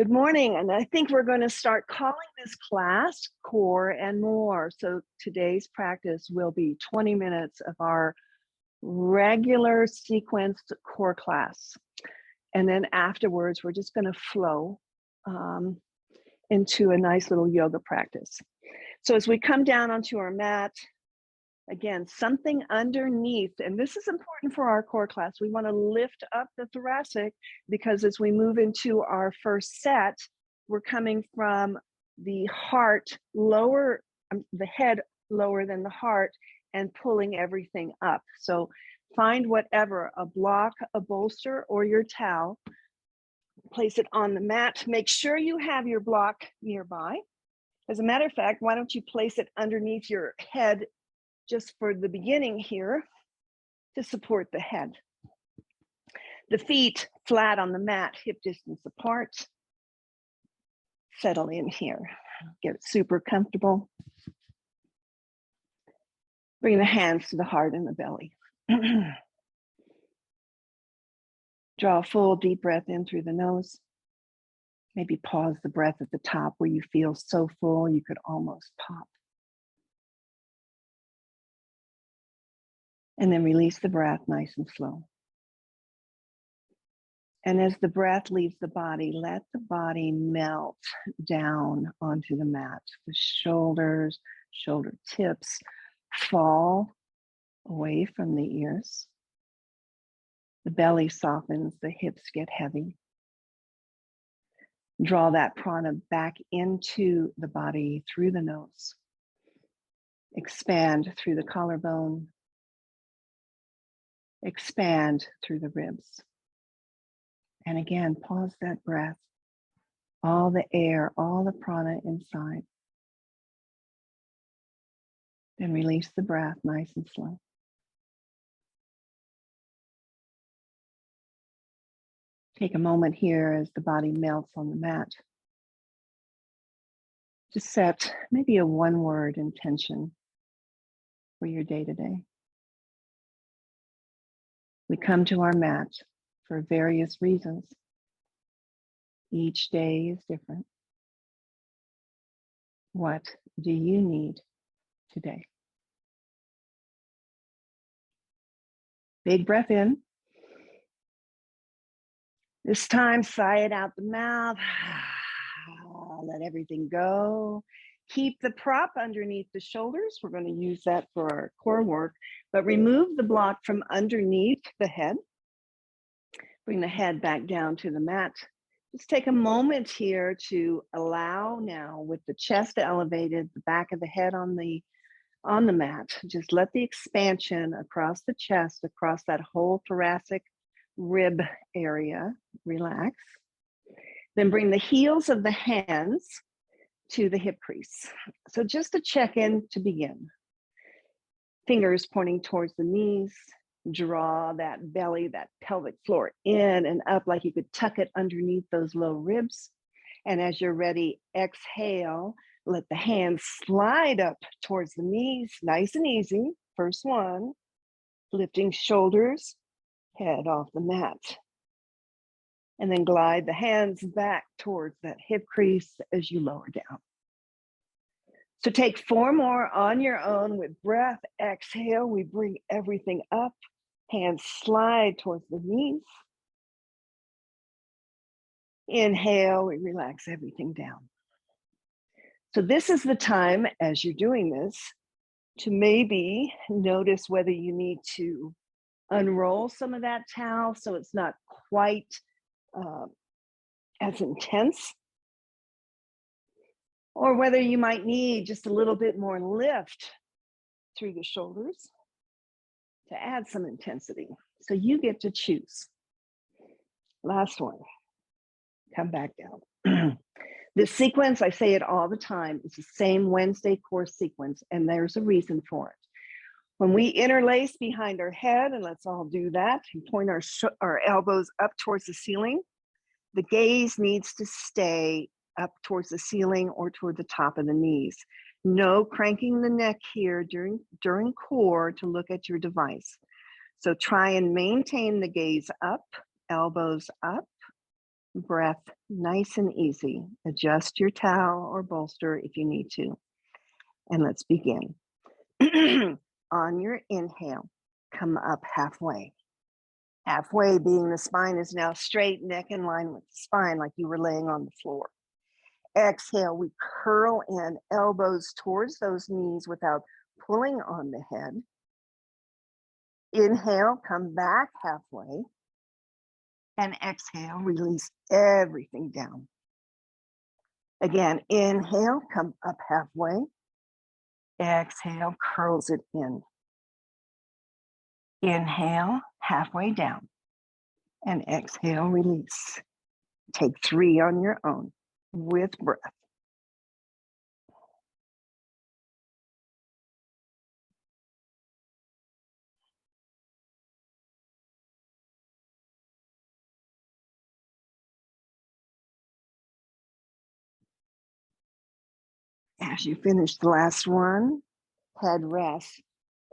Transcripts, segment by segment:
Good morning, and I think we're going to start calling this class Core and More. So today's practice will be 20 minutes of our regular sequenced core class. And then afterwards, we're just going to flow into a nice little yoga practice. So as we come down onto our mat, again, something underneath, and this is important for our core class. We want to lift up the thoracic because as we move into our first set, we're coming from the heart lower, the head lower than the heart, and pulling everything up. So find whatever, a block, a bolster, or your towel. Place it on the mat. Make sure you have your block nearby. As a matter of fact, why don't you place it underneath your head just for the beginning here to support the head. The feet flat on the mat, hip distance apart. Settle in here. Get super comfortable. Bring the hands to the heart and the belly. Draw a full deep breath in through the nose. Maybe pause the breath at the top where you feel so full you could almost pop. And then release the breath nice and slow. And as the breath leaves the body, let the body melt down onto the mat. The shoulders, shoulder tips fall away from the ears. The belly softens, the hips get heavy. Draw that prana back into the body through the nose. Expand through the collarbone. Expand through the ribs. And again, pause that breath. All the air, all the prana inside. Then release the breath nice and slow. Take a moment here as the body melts on the mat. Just set maybe a one-word intention for your day-to-day. We come to our mat for various reasons. Each day is different. What do you need today? Big breath in. This time, sigh it out the mouth. Let everything go. Keep the prop underneath the shoulders. We're going to use that for our core work, but remove the block from underneath the head. Bring the head back down to the mat. Just take a moment here to allow now with the chest elevated, the back of the head on the mat. Just let the expansion across the chest, across that whole thoracic rib area, relax. Then bring the heels of the hands to the hip crease. So just a check-in to begin. Fingers pointing towards the knees. Draw that belly, that pelvic floor in and up like you could tuck it underneath those low ribs. And as you're ready, exhale, let the hands slide up towards the knees, nice and easy. First one, lifting shoulders, head off the mat. And then glide the hands back towards that hip crease as you lower down. So take 4 more on your own with breath. Exhale, we bring everything up. Hands slide towards the knees. Inhale, we relax everything down. So this is the time, as you're doing this, to maybe notice whether you need to unroll some of that towel so it's not quite as intense, or whether you might need just a little bit more lift through the shoulders to add some intensity. So you get to choose. Last one, come back down. This sequence, I say it all the time, is the same Wednesday course sequence, and there's a reason for it. When we interlace behind our head, and let's all do that, and point our elbows up towards the ceiling, the gaze needs to stay up towards the ceiling or toward the top of the knees. No cranking the neck here during core to look at your device. So try and maintain the gaze up, elbows up, breath nice and easy. Adjust your towel or bolster if you need to. And let's begin. On your inhale, come up halfway. Halfway being the spine is now straight, neck in line with the spine, like you were laying on the floor. Exhale, we curl in, elbows towards those knees without pulling on the head. Inhale, come back halfway. And exhale, release everything down. Again, inhale, come up halfway. Exhale, curls it in. Inhale, halfway down. And exhale, release. Take 3 on your own with breath. As you finish the last one, head rest.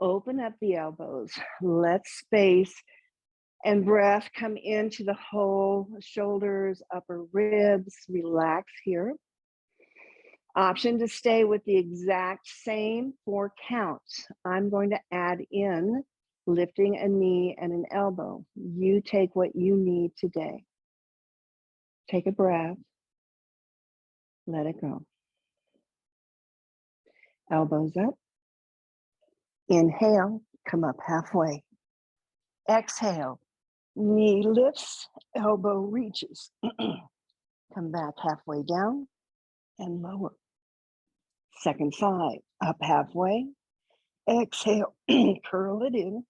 Open up the elbows, let space and breath come into the whole shoulders, upper ribs, relax here. Option to stay with the exact same 4 counts. I'm going to add in lifting a knee and an elbow. You take what you need today. Take a breath, let it go. Elbows up. Inhale, come up halfway. Exhale, knee lifts, elbow reaches. Come back halfway down and lower. Second side, up halfway. Exhale, curl it in.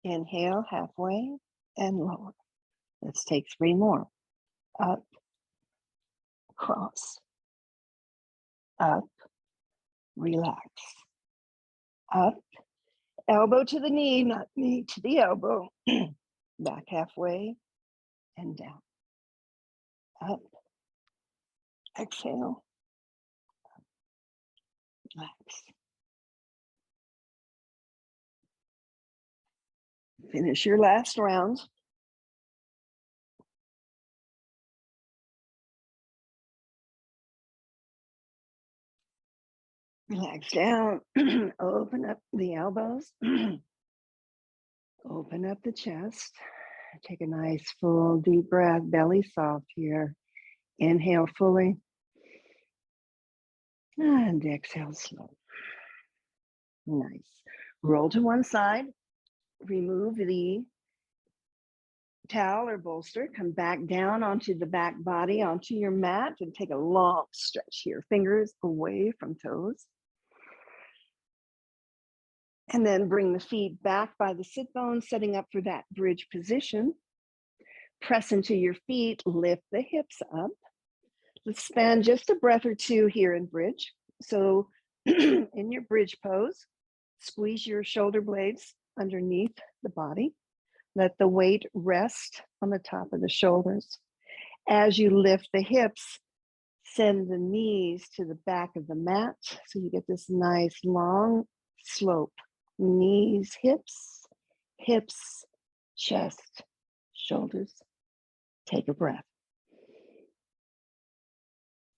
Inhale, halfway and lower. Let's take 3 more. Up, cross, up, relax. Up, elbow to the knee, not knee to the elbow. Back halfway and down. Up, exhale, relax. Finish your last round. Relax down, open up the elbows, open up the chest. Take a nice full deep breath, belly soft here. Inhale fully and exhale slow. Nice. Roll to one side, remove the towel or bolster, come back down onto the back body, onto your mat, and take a long stretch here. Fingers away from toes. And then bring the feet back by the sit bones, setting up for that bridge position. Press into your feet, lift the hips up. Let's spend just a breath or 2 here in bridge. So in your bridge pose, squeeze your shoulder blades underneath the body. Let the weight rest on the top of the shoulders. As you lift the hips, send the knees to the back of the mat so you get this nice long slope. Knees, hips, hips, chest, shoulders. Take a breath.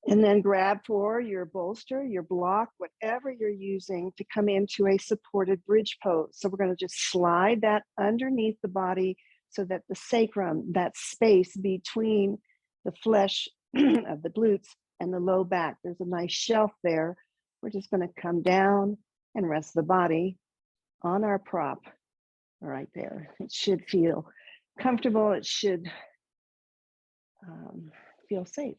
And then grab for your bolster, your block, whatever you're using to come into a supported bridge pose. So we're going to just slide that underneath the body so that the sacrum, that space between the flesh of the glutes and the low back, there's a nice shelf there. We're just going to come down and rest the body on our prop right there. It should feel comfortable. It should feel safe.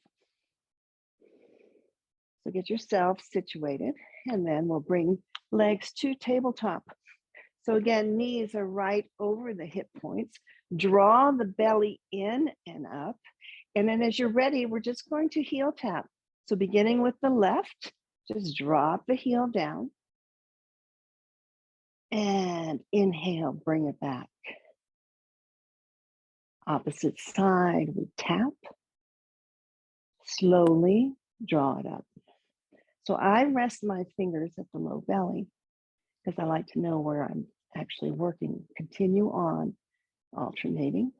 So get yourself situated, and then we'll bring legs to tabletop. So again, knees are right over the hip points. Draw the belly in and up. And then as you're ready, we're just going to heel tap. So beginning with the left, just drop the heel down. And inhale, bring it back. Opposite side, we tap. Slowly draw it up. So I rest my fingers at the low belly because I like to know where I'm actually working. Continue on, alternating.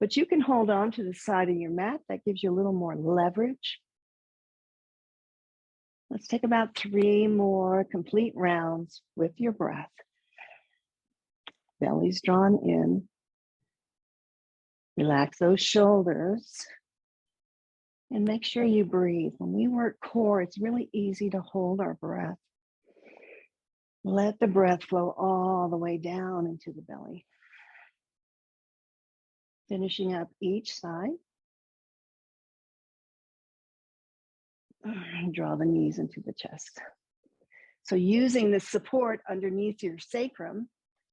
but you can hold on to the side of your mat. That gives you a little more leverage. Let's take about 3 more complete rounds with your breath. Belly's drawn in. Relax those shoulders. And make sure you breathe. When we work core, it's really easy to hold our breath. Let the breath flow all the way down into the belly. Finishing up each side. Draw the knees into the chest. So using the support underneath your sacrum,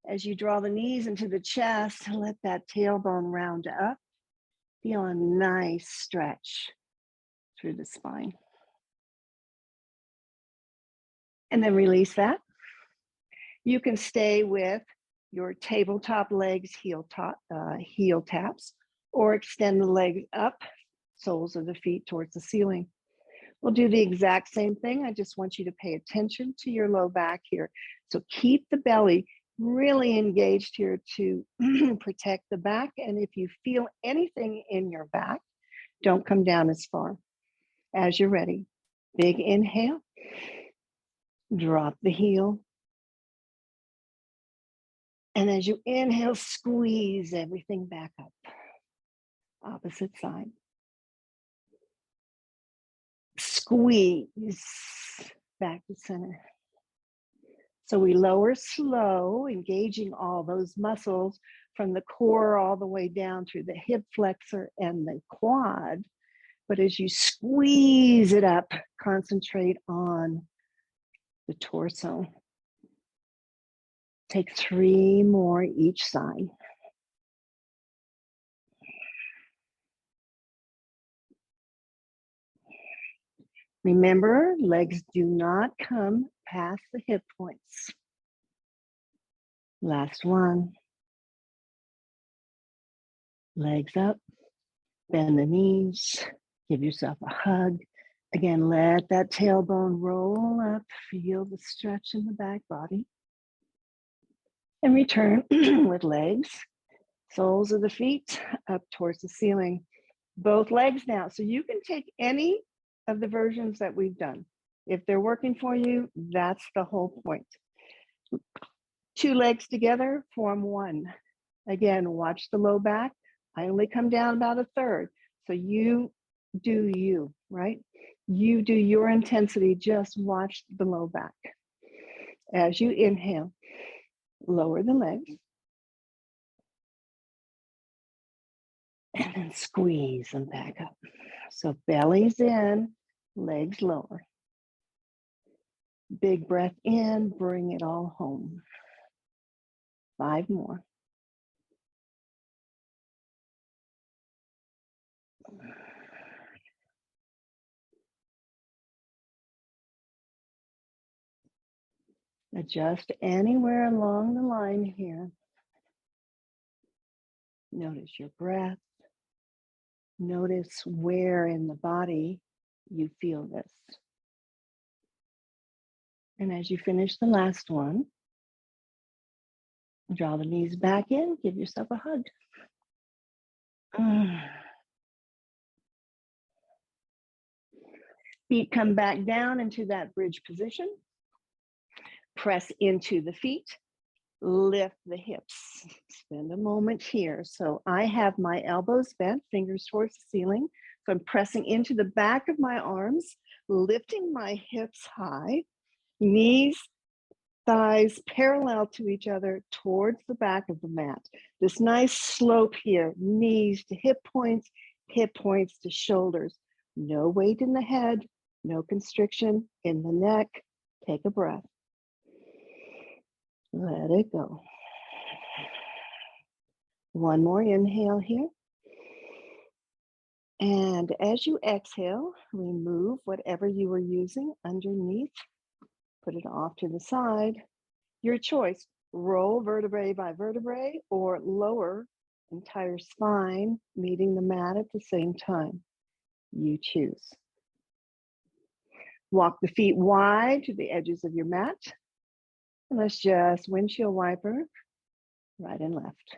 as you draw the knees into the chest, let that tailbone round up. Feel a nice stretch through the spine. And then release that. You can stay with your tabletop legs, heel taps, or extend the legs up, soles of the feet towards the ceiling. We'll do the exact same thing. I just want you to pay attention to your low back here. So keep the belly really engaged here to protect the back. And if you feel anything in your back, don't come down as far. As you're ready, big inhale, drop the heel. And as you inhale, squeeze everything back up. Opposite side. Squeeze back to center. So we lower slow, engaging all those muscles from the core all the way down through the hip flexor and the quad. But as you squeeze it up, concentrate on the torso. Take 3 more each side. Remember, legs do not come past the hip points. Last one. Legs up, bend the knees, give yourself a hug. Again, let that tailbone roll up, feel the stretch in the back body. And return with legs, soles of the feet up towards the ceiling. Both legs now. So you can take any of the versions that we've done. If they're working for you, that's the whole point. 2 legs together form 1. Again, watch the low back. I only come down about 1/3. So you do you, right? You do your intensity, just watch the low back. As you inhale, lower the legs. And then squeeze them back up. So belly's in, legs lower. Big breath in, bring it all home. 5 more. Adjust anywhere along the line here. Notice your breath. Notice where in the body you feel this. And as you finish the last one, draw the knees back in, give yourself a hug. Feet come back down into that bridge position. Press into the feet. Lift the hips. Spend a moment here. So I have my elbows bent, fingers towards the ceiling. So I'm pressing into the back of my arms, lifting my hips high, knees, thighs parallel to each other towards the back of the mat. This nice slope here, knees to hip points to shoulders. No weight in the head, no constriction in the neck. Take a breath. Let it go. One more inhale here. And as you exhale, remove whatever you were using underneath. Put it off to the side. Your choice, roll vertebrae by vertebrae or lower entire spine, meeting the mat at the same time. You choose. Walk the feet wide to the edges of your mat. And let's just windshield wiper right and left.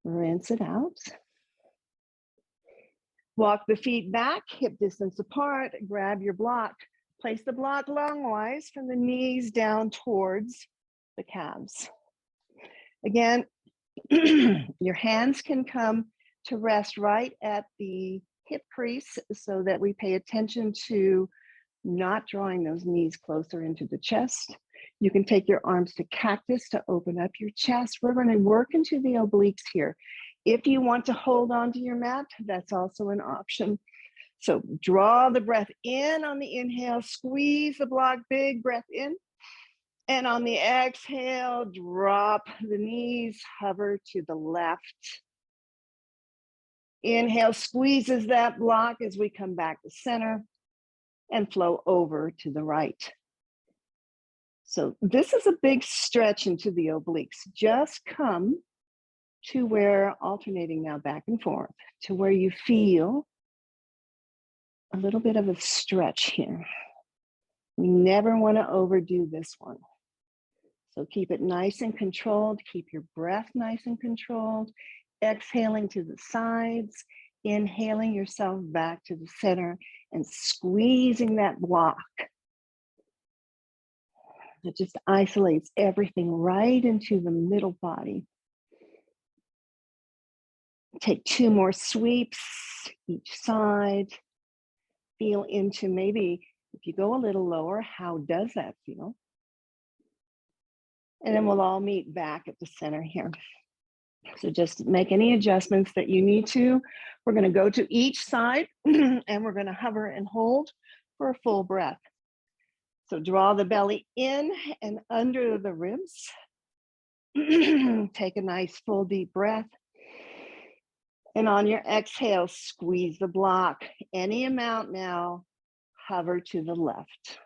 Rinse it out. Walk the feet back, hip distance apart, grab your block. Place the block longwise from the knees down towards the calves. Again, your hands can come to rest right at the hip crease so that we pay attention to not drawing those knees closer into the chest. You can take your arms to cactus to open up your chest. We're going to work into the obliques here. If you want to hold on to your mat, that's also an option. So draw the breath in on the inhale, squeeze the block, big breath in. And on the exhale, drop the knees, hover to the left. Inhale squeezes that block as we come back to center and flow over to the right. So this is a big stretch into the obliques. Just come to where, alternating now back and forth, to where you feel a little bit of a stretch here. We never want to overdo this one. So keep it nice and controlled. Keep your breath nice and controlled. Exhaling to the sides, inhaling yourself back to the center and squeezing that block. It just isolates everything right into the middle body. Take 2 more sweeps each side. Feel into maybe, if you go a little lower, how does that feel? And then we'll all meet back at the center here. So just make any adjustments that you need to. We're going to go to each side and we're going to hover and hold for a full breath. So draw the belly in and under the ribs. Take a nice full deep breath. And on your exhale, squeeze the block. Any amount now, hover to the left.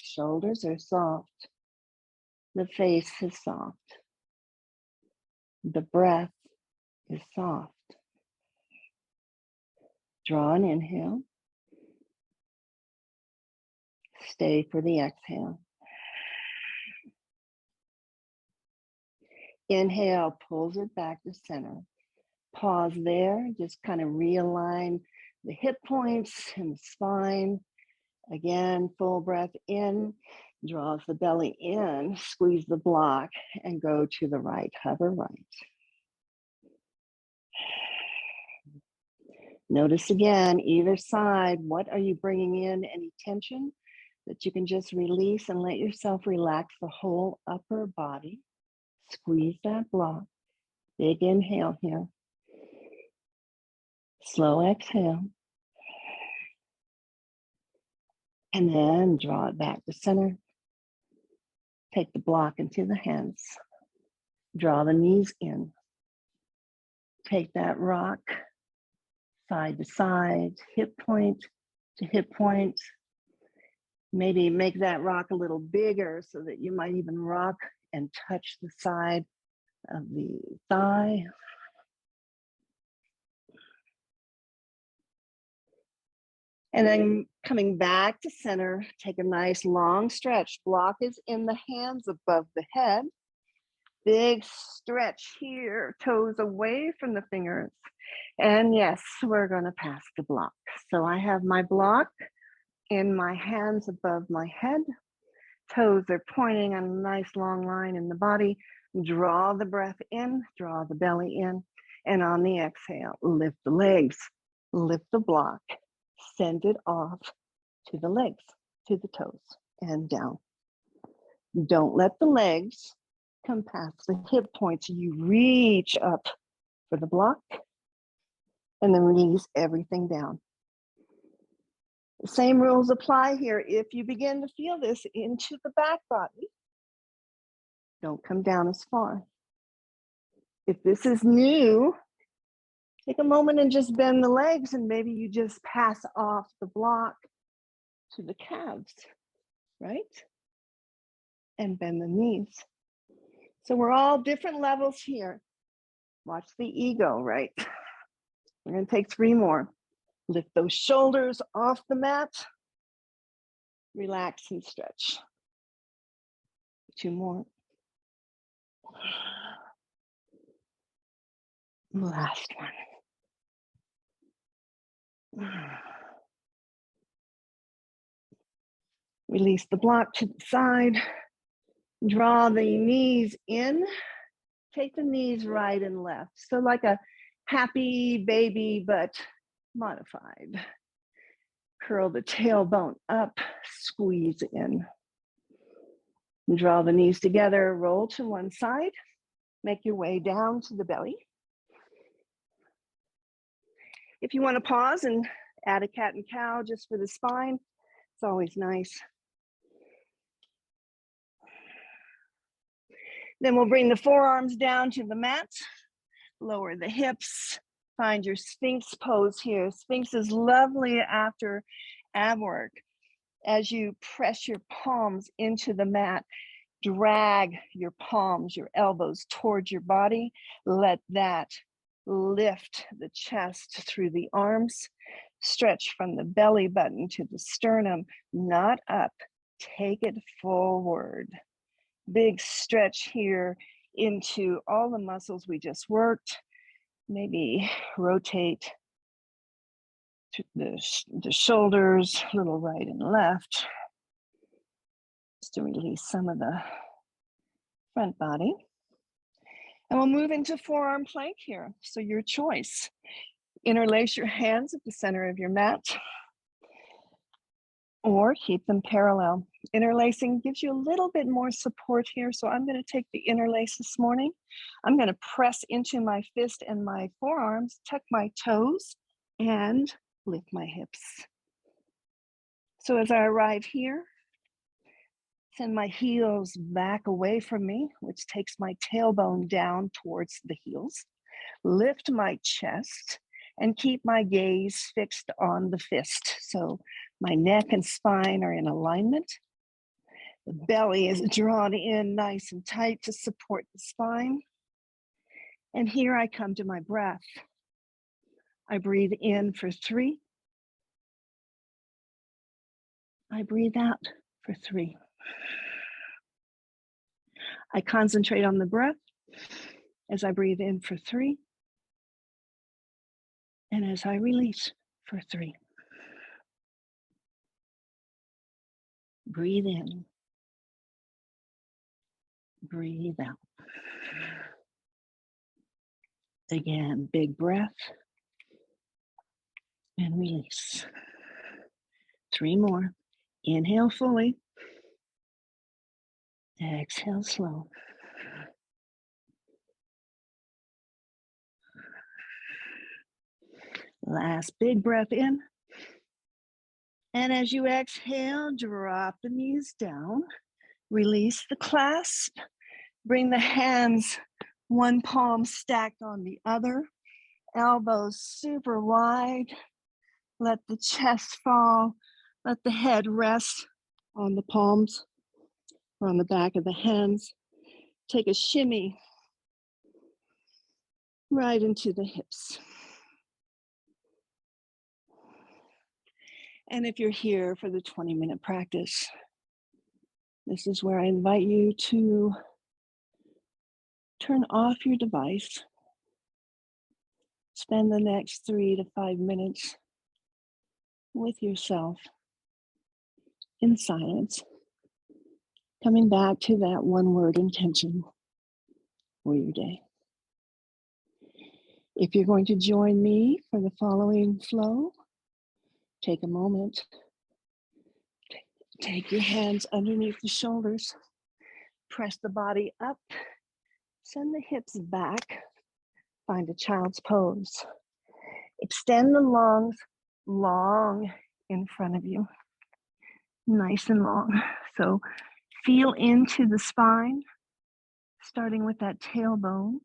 Shoulders are soft. The face is soft. The breath is soft. Draw an inhale. Stay for the exhale. Inhale, pulls it back to center. Pause there, just kind of realign the hip points and the spine. Again, full breath in, draws the belly in, squeeze the block, and go to the right, hover right. Notice again, either side, what are you bringing in? Any tension that you can just release and let yourself relax the whole upper body. Squeeze that block. Big inhale here. Slow exhale. And then draw it back to center. Take the block into the hands. Draw the knees in. Take that rock side to side, hip point to hip point. Maybe make that rock a little bigger so that you might even rock and touch the side of the thigh. And then coming back to center, take a nice long stretch. Block is in the hands above the head. Big stretch here, toes away from the fingers. And yes, we're gonna pass the block. So I have my block in my hands above my head. Toes are pointing on a nice long line in the body. Draw the breath in, draw the belly in. And on the exhale, lift the legs, lift the block, send it off to the legs, to the toes, and down. Don't let the legs come past the hip points. You reach up for the block and then release everything down. The same rules apply here. If you begin to feel this into the back body, don't come down as far. If this is new, take a moment and just bend the legs and maybe you just pass off the block to the calves, right? And bend the knees. So we're all different levels here. Watch the ego, right? We're gonna take 3 more. Lift those shoulders off the mat. Relax and stretch. 2 more. Last one. Release the block to the side. Draw the knees in. Take the knees right and left. So like a happy baby, but modified. Curl the tailbone up, squeeze in. Draw the knees together, roll to one side. Make your way down to the belly. If you want to pause and add a cat and cow just for the spine, it's always nice. Then we'll bring the forearms down to the mat, lower the hips, find your Sphinx pose here. Sphinx is lovely after ab work. As you press your palms into the mat, drag your palms, your elbows towards your body. Let that lift the chest through the arms. Stretch from the belly button to the sternum, not up. Take it forward. Big stretch here into all the muscles we just worked. Maybe rotate to the shoulders, a little right and left, just to release some of the front body. And we'll move into forearm plank here. So your choice. Interlace your hands at the center of your mat, or keep them parallel. Interlacing gives you a little bit more support here. So I'm going to take the interlace this morning. I'm going to press into my fist and my forearms, tuck my toes, and lift my hips. So as I arrive here, send my heels back away from me, which takes my tailbone down towards the heels. Lift my chest and keep my gaze fixed on the fist. So my neck and spine are in alignment. The belly is drawn in nice and tight to support the spine. And here I come to my breath. I breathe in for 3. I breathe out for 3. I concentrate on the breath as I breathe in for 3. And as I release for 3. Breathe in. Breathe out. Again, big breath. And release. 3 more. Inhale fully. Exhale slow. Last big breath in. And as you exhale, drop the knees down. Release the clasp. Bring the hands, one palm stacked on the other. Elbows super wide. Let the chest fall. Let the head rest on the palms or on the back of the hands. Take a shimmy right into the hips. And if you're here for the 20-minute practice, this is where I invite you to turn off your device. Spend the next 3 to 5 minutes with yourself in silence, coming back to that one-word intention for your day. If you're going to join me for the following flow, take a moment. Take your hands underneath the shoulders. Press the body up. Send the hips back. Find a child's pose. Extend the lungs long in front of you. Nice and long. So feel into the spine, starting with that tailbone.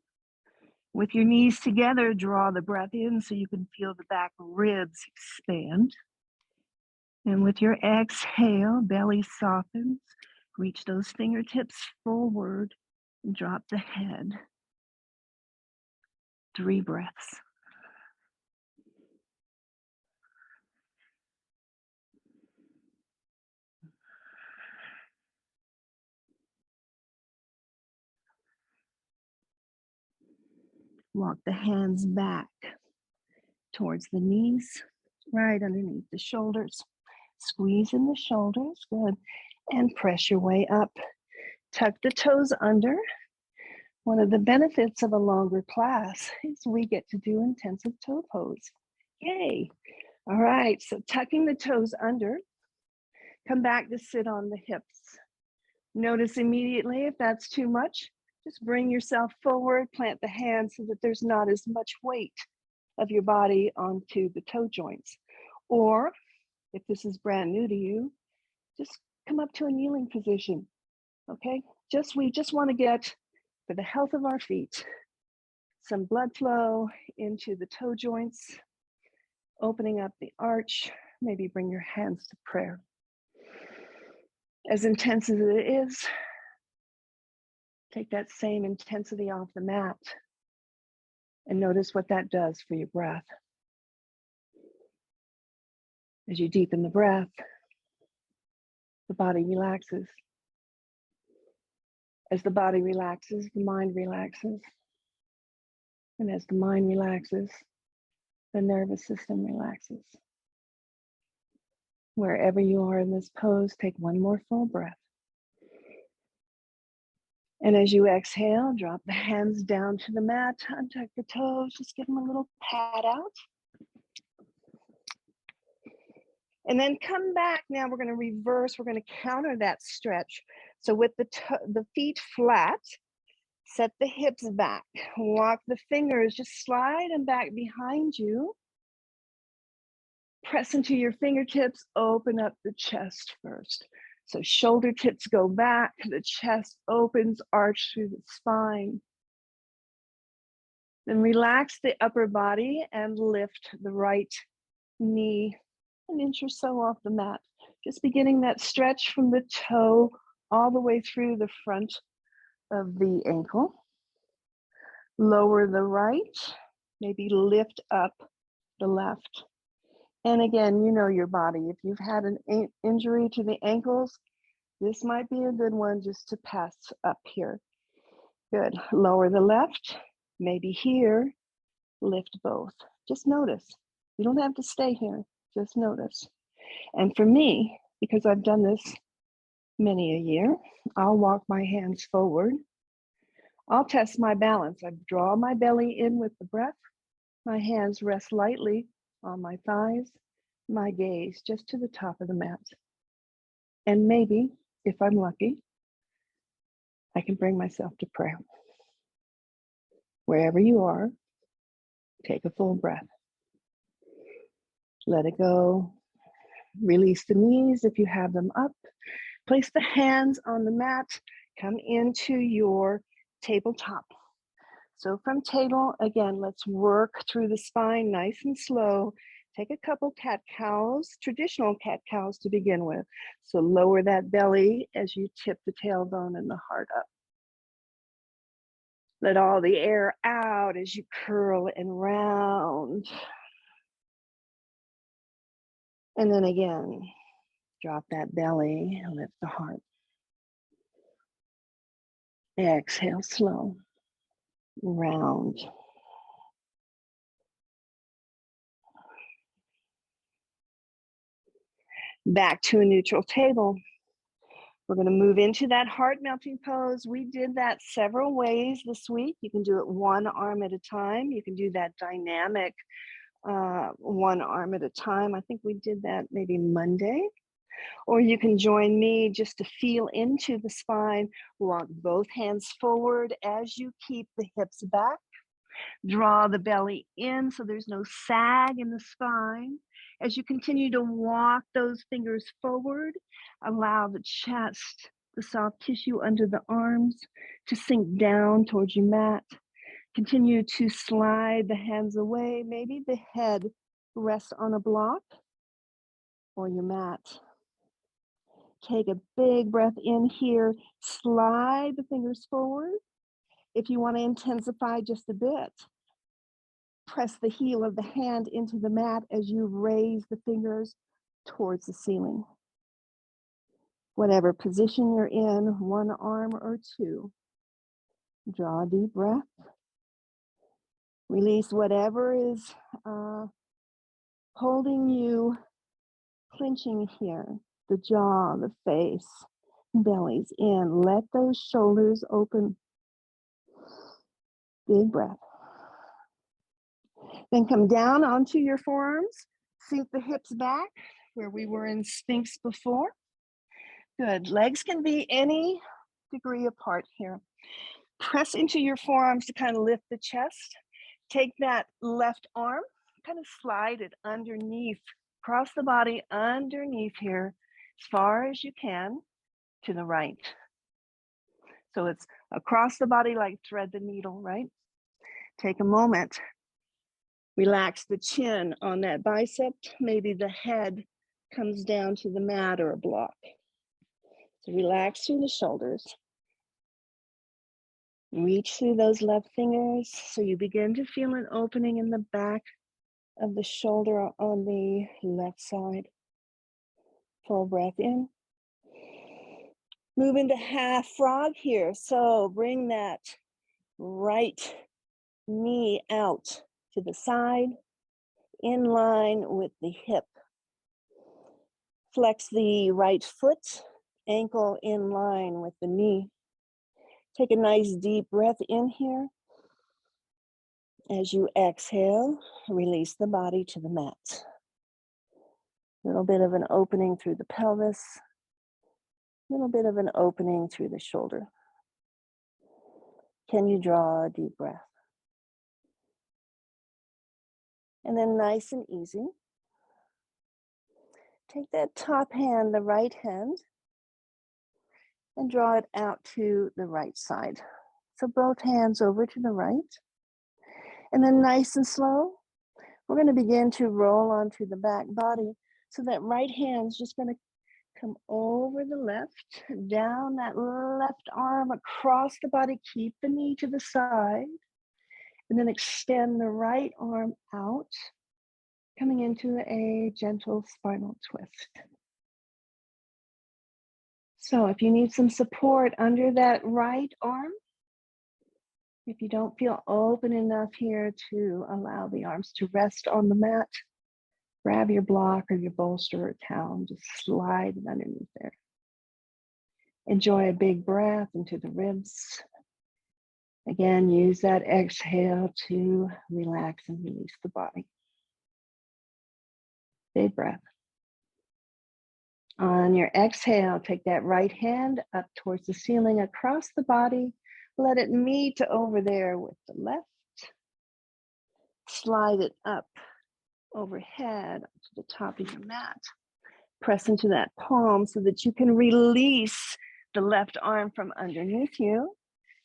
With your knees together, draw the breath in so you can feel the back ribs expand. And with your exhale, belly softens. Reach those fingertips forward. Drop the head. 3 breaths. Walk the hands back towards the knees, right underneath the shoulders. Squeeze in the shoulders, good. And press your way up. Tuck the toes under. One of the benefits of a longer class is we get to do intensive toe pose. Yay. All right, so tucking the toes under, come back to sit on the hips. Notice immediately if that's too much, just bring yourself forward, plant the hands so that there's not as much weight of your body onto the toe joints. Or if this is brand new to you, just come up to a kneeling position, okay? We just wanna get, for the health of our feet, some blood flow into the toe joints, opening up the arch, maybe bring your hands to prayer. As intense as it is, take that same intensity off the mat and notice what that does for your breath. As you deepen the breath, the body relaxes. As the body relaxes, the mind relaxes. And as the mind relaxes, the nervous system relaxes. Wherever you are in this pose, take one more full breath. And as you exhale, drop the hands down to the mat, untuck the toes, just give them a little pat out. And then come back. Now we're going to reverse. We're going to counter that stretch. So with the feet flat, set the hips back. Walk the fingers, just slide them back behind you. Press into your fingertips, open up the chest first. So shoulder tips go back, the chest opens, arch through the spine. Then relax the upper body and lift the right knee an inch or so off the mat. Just beginning that stretch from the toe all the way through the front of the ankle. Lower the right, maybe lift up the left. And again, you know your body. If you've had an injury to the ankles, this might be a good one just to pass up here. Good. Lower the left, maybe here, lift both. Just notice. You don't have to stay here, just notice. And for me, because I've done this many a year, I'll walk my hands forward. I'll test my balance. I draw my belly in with the breath. My hands rest lightly on my thighs, my gaze just to the top of the mat. And maybe, if I'm lucky, I can bring myself to prayer. Wherever you are, take a full breath. Let it go. Release the knees if you have them up. Place the hands on the mat. Come into your tabletop. So from table, again, let's work through the spine nice and slow. Take a couple cat-cows, traditional cat-cows to begin with. So lower that belly as you tip the tailbone and the heart up. Let all the air out as you curl and round. And then again, drop that belly and lift the heart. Exhale slow, round. Back to a neutral table. We're going to move into that heart melting pose. We did that several ways this week. You can do it one arm at a time. You can do that dynamic one arm at a time. I think we did that maybe Monday. Or you can join me just to feel into the spine. Walk both hands forward as you keep the hips back. Draw the belly in so there's no sag in the spine. As you continue to walk those fingers forward, allow the chest, the soft tissue under the arms to sink down towards your mat. Continue to slide the hands away. Maybe the head rests on a block or your mat. Take a big breath in here. Slide the fingers forward. If you want to intensify just a bit, press the heel of the hand into the mat as you raise the fingers towards the ceiling. Whatever position you're in, one arm or two, draw a deep breath. Release whatever is holding you, clenching here, the jaw, the face, belly's in. Let those shoulders open. Big breath. Then come down onto your forearms. Sink the hips back where we were in Sphinx before. Good. Legs can be any degree apart here. Press into your forearms to kind of lift the chest. Take that left arm, kind of slide it underneath, cross the body underneath here as far as you can to the right. So it's across the body like thread the needle, right? Take a moment. Relax the chin on that bicep. Maybe the head comes down to the mat or a block. So relax through the shoulders. Reach through those left fingers so you begin to feel an opening in the back of the shoulder on the left side. Full breath in. Move into half frog here. So bring that right knee out to the side, in line with the hip. Flex the right foot, ankle in line with the knee. Take a nice deep breath in here. As you exhale, release the body to the mat. A little bit of an opening through the pelvis, a little bit of an opening through the shoulder. Can you draw a deep breath? And then nice and easy, take that top hand, the right hand, and draw it out to the right side. So both hands over to the right. And then nice and slow, we're going to begin to roll onto the back body. So that right hand's just going to come over the left, down that left arm across the body, keep the knee to the side, and then extend the right arm out, coming into a gentle spinal twist. So if you need some support under that right arm, if you don't feel open enough here to allow the arms to rest on the mat, grab your block or your bolster or towel and just slide it underneath there. Enjoy a big breath into the ribs. Again, use that exhale to relax and release the body. Big breath. On your exhale, take that right hand up towards the ceiling across the body. Let it meet over there with the left. Slide it up overhead to the top of your mat. Press into that palm so that you can release the left arm from underneath you.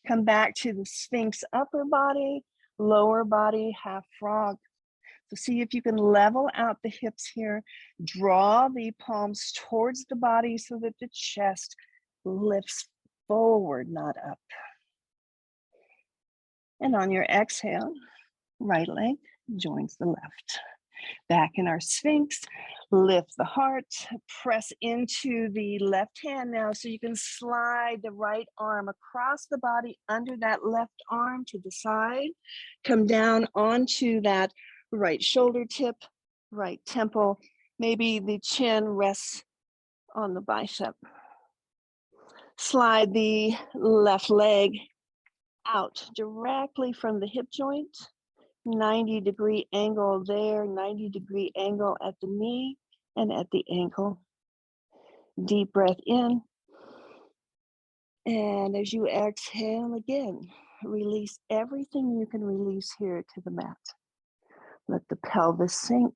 Come back to the Sphinx upper body, lower body, half frog. So see if you can level out the hips here. Draw the palms towards the body so that the chest lifts forward, not up. And on your exhale, right leg joins the left. Back in our Sphinx, lift the heart, press into the left hand now so you can slide the right arm across the body under that left arm to the side. Come down onto that right shoulder tip, right temple. Maybe the chin rests on the bicep. Slide the left leg out directly from the hip joint. 90-degree angle there, 90-degree angle at the knee and at the ankle. Deep breath in. And as you exhale again, release everything you can release here to the mat. Let the pelvis sink.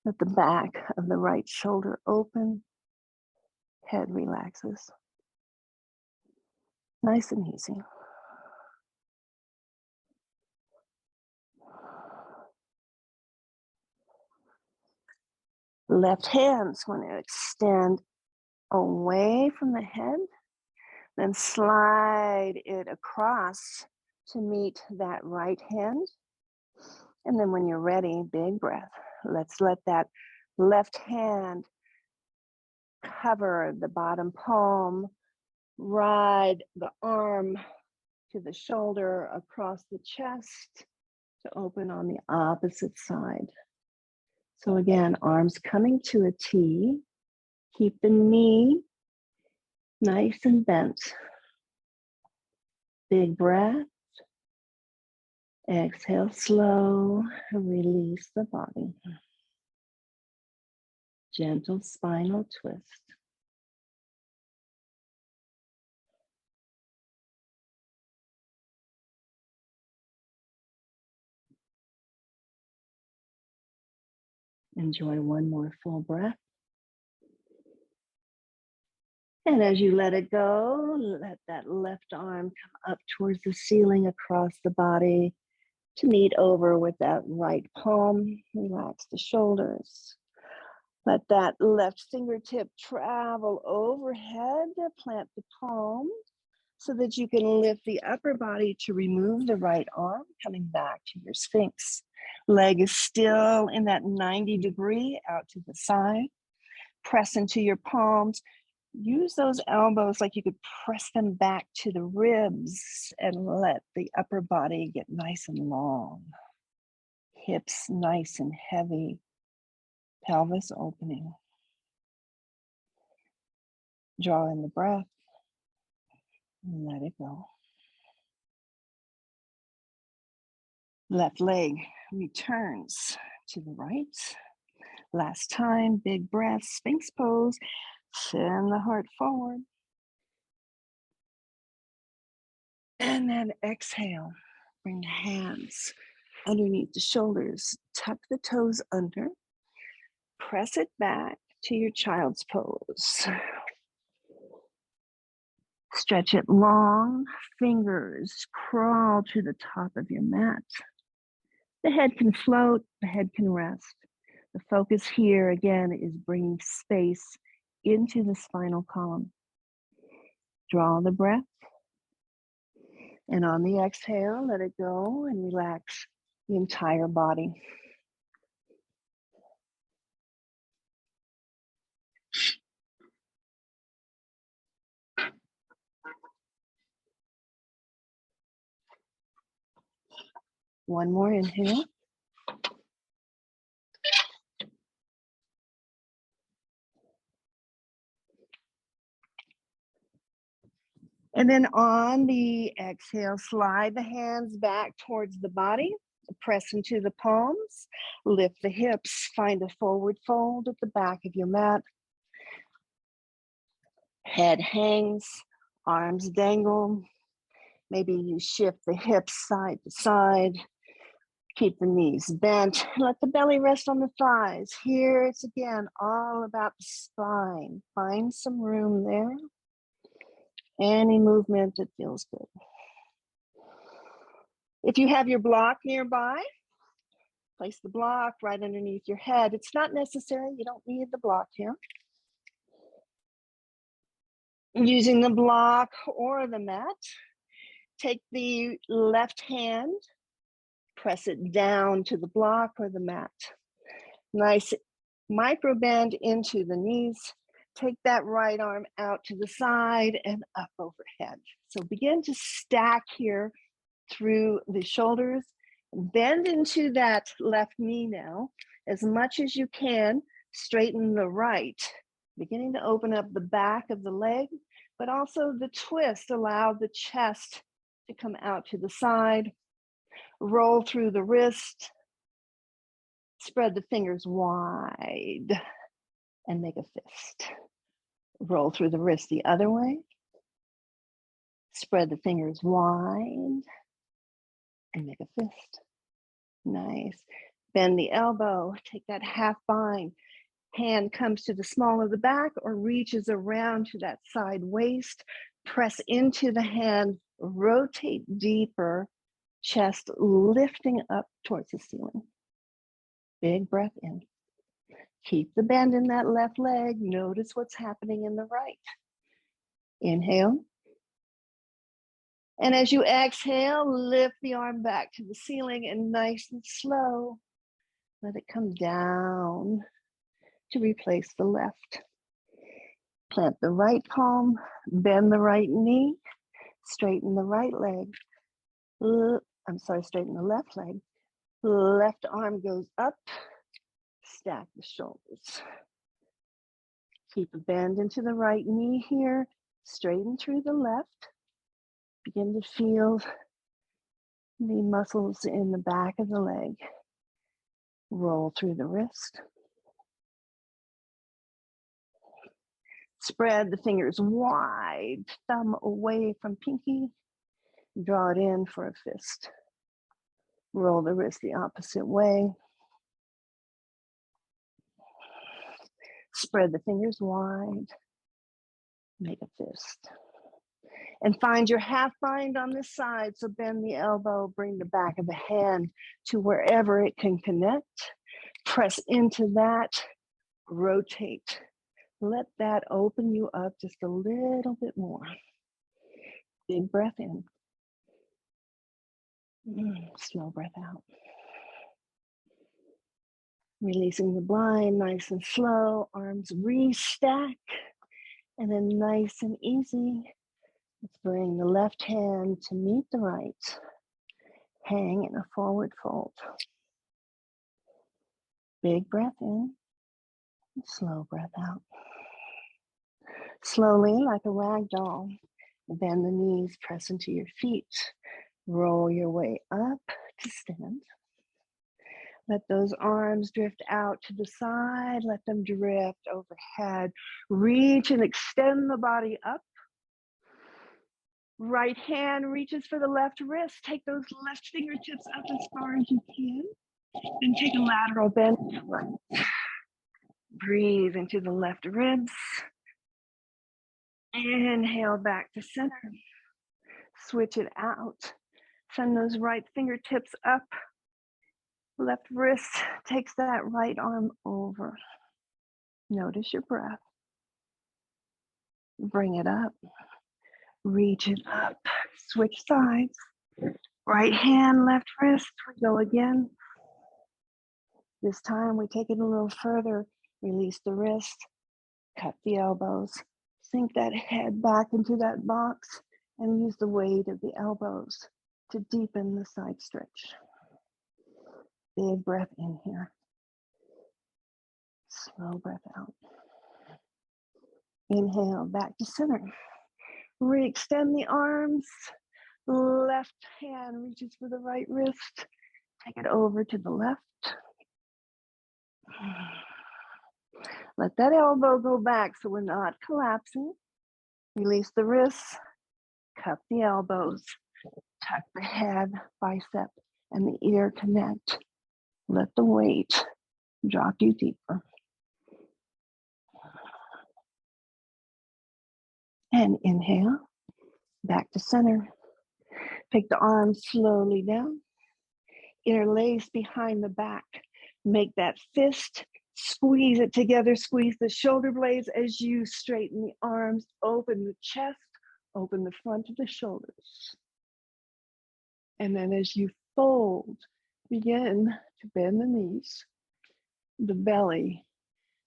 Let the back of the right shoulder open. Head relaxes. Nice and easy. Left hand's going to extend away from the head, then slide it across to meet that right hand. And then when you're ready, big breath. Let's let that left hand cover the bottom palm, ride the arm to the shoulder across the chest, to open on the opposite side. So again, arms coming to a T. Keep the knee nice and bent. Big breath. Exhale slow, release the body. Gentle spinal twist. Enjoy one more full breath. And as you let it go, let that left arm come up towards the ceiling across the body to meet over with that right palm. Relax the shoulders. Let that left fingertip travel overhead, plant the palm so that you can lift the upper body to remove the right arm, coming back to your Sphinx. Leg is still in that 90 degree out to the side. Press into your palms. Use those elbows like you could press them back to the ribs and let the upper body get nice and long. Hips nice and heavy. Pelvis opening. Draw in the breath and let it go. Left leg returns to the right. Last time, big breath, Sphinx pose. Send the heart forward. And then exhale. Bring the hands underneath the shoulders. Tuck the toes under. Press it back to your child's pose. Stretch it long. Fingers crawl to the top of your mat. The head can float, the head can rest. The focus here, again, is bringing space into the spinal column. Draw the breath. And on the exhale, let it go and relax the entire body. One more inhale. And then on the exhale, slide the hands back towards the body. Press into the palms. Lift the hips. Find a forward fold at the back of your mat. Head hangs, arms dangle. Maybe you shift the hips side to side. Keep the knees bent. Let the belly rest on the thighs. Here it's again all about the spine. Find some room there. Any movement that feels good. If you have your block nearby, place the block right underneath your head. It's not necessary. You don't need the block here. Using the block or the mat, take the left hand, press it down to the block or the mat. Nice micro bend into the knees. Take that right arm out to the side and up overhead. So begin to stack here through the shoulders. Bend into that left knee now. As much as you can, straighten the right. Beginning to open up the back of the leg, but also the twist. Allow the chest to come out to the side. Roll through the wrist. Spread the fingers wide and make a fist. Roll through the wrist the other way. Spread the fingers wide and make a fist. Nice. Bend the elbow, take that half bind. Hand comes to the small of the back or reaches around to that side waist. Press into the hand, rotate deeper, chest lifting up towards the ceiling. Big breath in. Keep the bend in that left leg. Notice what's happening in the right. Inhale. And as you exhale, lift the arm back to the ceiling and nice and slow, let it come down to replace the left. Plant the right palm, bend the right knee, straighten the right leg. Straighten the left leg. Left arm goes up, stack the shoulders. Keep a bend into the right knee here, straighten through the left. Begin to feel the muscles in the back of the leg. Roll through the wrist. Spread the fingers wide, thumb away from pinky. Draw it in for a fist. Roll the wrist the opposite way. Spread the fingers wide. Make a fist. And find your half bind on this side. So bend the elbow, bring the back of the hand to wherever it can connect. Press into that, rotate. Let that open you up just a little bit more. Big breath in. Slow breath out. Releasing the blind, nice and slow. Arms restack. And then nice and easy, let's bring the left hand to meet the right. Hang in a forward fold. Big breath in, slow breath out. Slowly, like a rag doll, bend the knees, press into your feet. Roll your way up to stand. Let those arms drift out to the side. Let them drift overhead. Reach and extend the body up. Right hand reaches for the left wrist. Take those left fingertips up as far as you can. Then take a lateral bend. Breathe into the left ribs. Inhale back to center. Switch it out. Send those right fingertips up. Left wrist takes that right arm over. Notice your breath. Bring it up. Reach it up. Switch sides. Right hand, left wrist. We go again. This time we take it a little further. Release the wrist. Cut the elbows. Sink that head back into that box and use the weight of the elbows to deepen the side stretch. Big breath in here. Slow breath out. Inhale, back to center. Re-extend the arms. Left hand reaches for the right wrist. Take it over to the left. Let that elbow go back so we're not collapsing. Release the wrists. Cup the elbows. Tuck the head, bicep, and the ear connect. Let the weight drop you deeper. And inhale, back to center. Take the arms slowly down. Interlace behind the back. Make that fist, squeeze it together, squeeze the shoulder blades as you straighten the arms, open the chest, open the front of the shoulders. And then as you fold, begin to bend the knees. The belly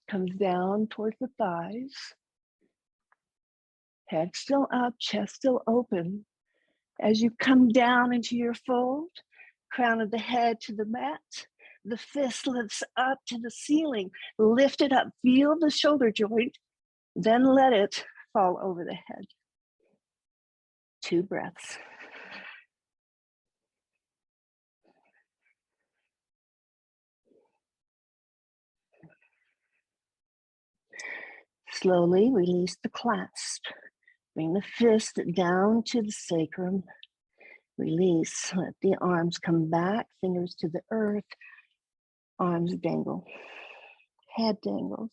comes down towards the thighs. Head still up, chest still open. As you come down into your fold, crown of the head to the mat, the fist lifts up to the ceiling. Lift it up, feel the shoulder joint, then let it fall over the head. 2 breaths. Slowly release the clasp. Bring the fist down to the sacrum. Release, let the arms come back, fingers to the earth, arms dangle, head dangles,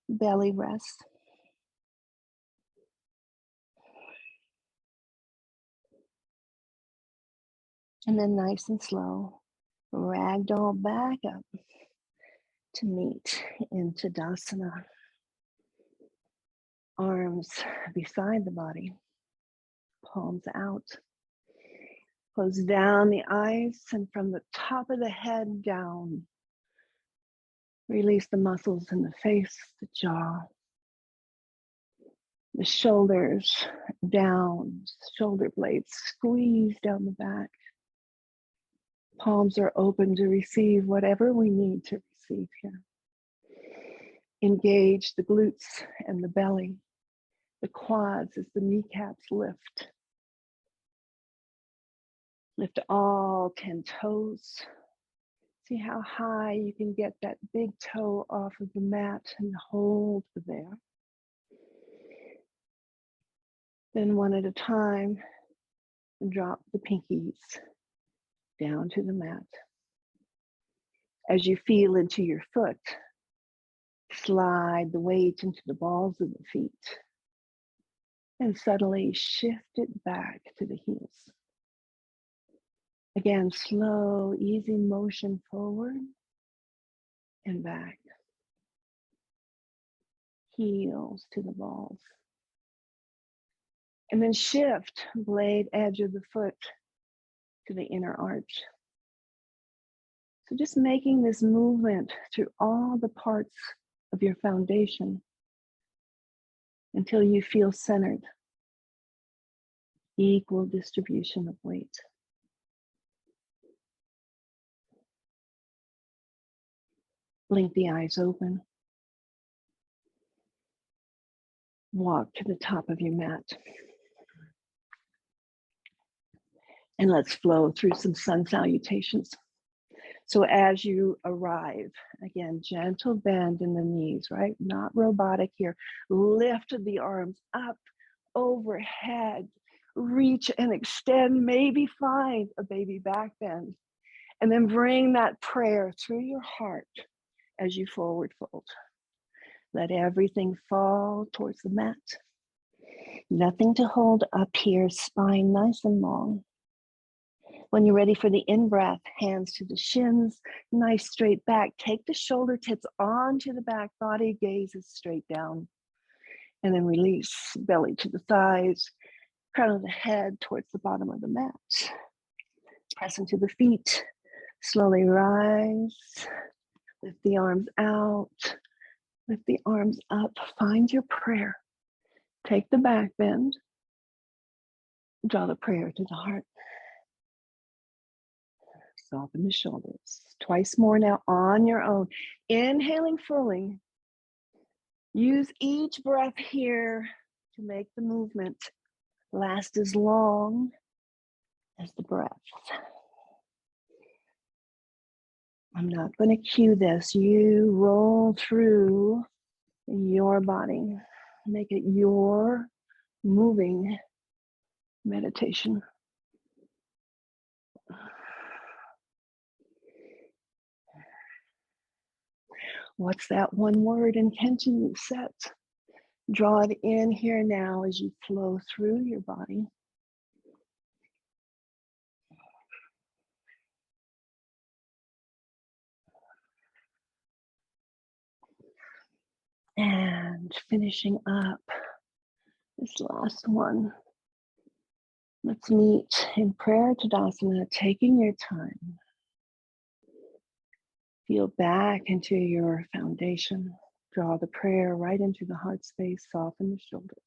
belly rests. And then nice and slow, ragdoll back up to meet in Tadasana. Arms beside the body, palms out. Close down the eyes and from the top of the head down. Release the muscles in the face, the jaw, the shoulders down, shoulder blades squeeze down the back. Palms are open to receive whatever we need to receive here. Engage the glutes and the belly, the quads as the kneecaps lift. Lift all 10 toes. See how high you can get that big toe off of the mat and hold there. Then one at a time, drop the pinkies down to the mat. As you feel into your foot, slide the weight into the balls of the feet and subtly shift it back to the heels. Again, slow, easy motion forward and back. Heels to the balls. And then shift blade edge of the foot to the inner arch. So just making this movement through all the parts of your foundation until you feel centered. Equal distribution of weight. Blink the eyes open. Walk to the top of your mat. And let's flow through some sun salutations. So as you arrive, again, gentle bend in the knees, right? Not robotic here. Lift the arms up, overhead, reach and extend, maybe find a baby back bend. And then bring that prayer through your heart as you forward fold. Let everything fall towards the mat. Nothing to hold up here, spine nice and long. When you're ready for the in-breath, hands to the shins, nice straight back. Take the shoulder tips onto the back body, gazes straight down. And then release, belly to the thighs, crown of the head towards the bottom of the mat. Press into the feet, slowly rise. Lift the arms out, lift the arms up. Find your prayer. Take the back bend, draw the prayer to the heart. Soften the shoulders. Twice more now on your own. Inhaling fully. Use each breath here to make the movement last as long as the breath. I'm not going to cue this. You roll through your body. Make it your moving meditation. What's that one word intention you set? Draw it in here now as you flow through your body. And finishing up this last one. Let's meet in prayer Tadasana, taking your time. Feel back into your foundation. Draw the prayer right into the heart space, soften the shoulders.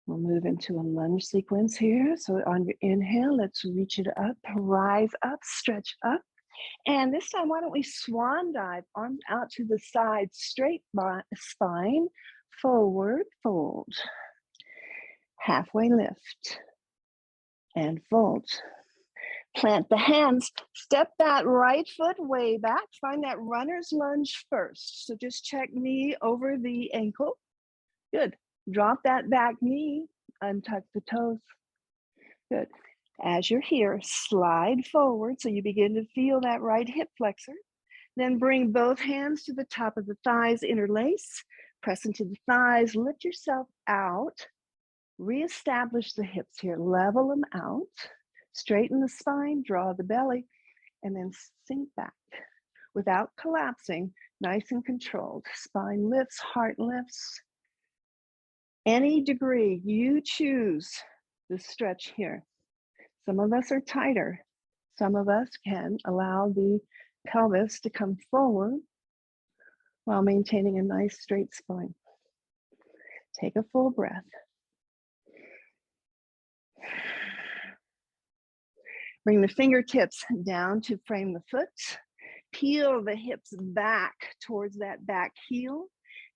We'll move into a lunge sequence here. So on your inhale, let's reach it up, rise up, stretch up. And this time, why don't we swan dive, arms out to the side, straight spine, forward fold. Halfway lift and fold. Plant the hands, step that right foot way back, find that runner's lunge first. So just check knee over the ankle. Good. Drop that back knee, untuck the toes. Good. As you're here, slide forward so you begin to feel that right hip flexor. Then bring both hands to the top of the thighs, interlace, press into the thighs, lift yourself out, reestablish the hips here, level them out, straighten the spine, draw the belly, and then sink back without collapsing, nice and controlled. Spine lifts, heart lifts. Any degree you choose the stretch here. Some of us are tighter. Some of us can allow the pelvis to come forward while maintaining a nice straight spine. Take a full breath. Bring the fingertips down to frame the foot. Peel the hips back towards that back heel.